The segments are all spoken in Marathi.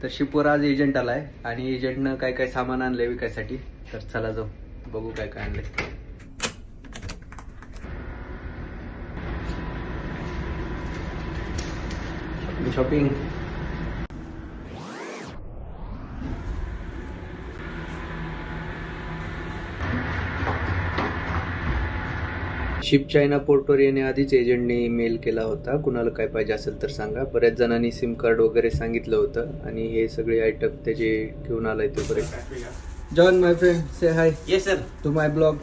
तर शिपवर आज एजंट आलाय आणि एजंटनं काय काय सामान आणलंय विकायसाठी. तर चला जाऊ बघू काय काय आणलंय. शॉपिंग. शिप चायना पोर्टवर येण्याआधीच एजंटने मेल केला होता, कुणाला काय पाहिजे असेल तर सांगा. बऱ्याच जणांनी सिम कार्ड वगैरे सांगितलं होतं आणि हे सगळे आयटम त्याचे घेऊन आलाय ते बरेच. John my friend say hi. Yes, sir. To my blog.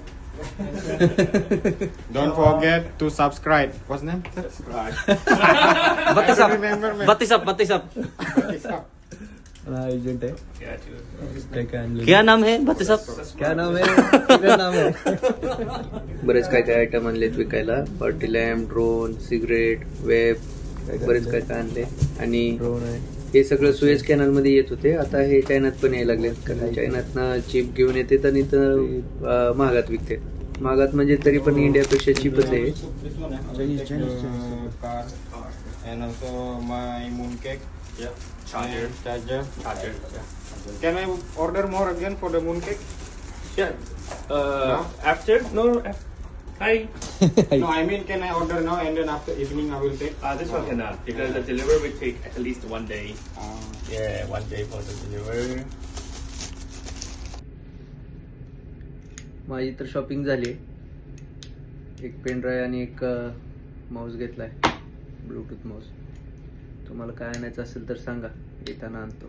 Don't forget to subscribe. What's name? Batisap. Agent आहे. काय काय आणलं? क्या नाम है बत्तीसाप? क्या नाम आहे? तुझं नाम आहे. बरेच काय काय आयटम आणलेत विकायला. Party lamp, drone, cigarette, web, बरेच काय काय आणले. आणि हे सगळं सुएज कॅनल मध्ये येत होते. आता हे चायनात पण यायला लागले, कारण चायनातनं चिप घेऊन येते आणि तर महागात विकते. महागात म्हणजे तरी पण इंडियापेक्षा चिपच आहे. Car. And also my mooncake. Yeah. Charger. Yeah. Can I order more again for the mooncake? Yeah. After? No. Hi. No, I mean, can I order now and then after evening I will take? This one cannot because the delivery will take at least 1 day. Uh, Yeah, 1 day for the delivery. माझी तर शॉपिंग झाली. एक पेन ड्राईव्ह आणि एक माऊस घेतलाय, ब्लूटूथ माऊस. तुम्हाला काय आणायचं असेल तर सांगा, येताना आणतो.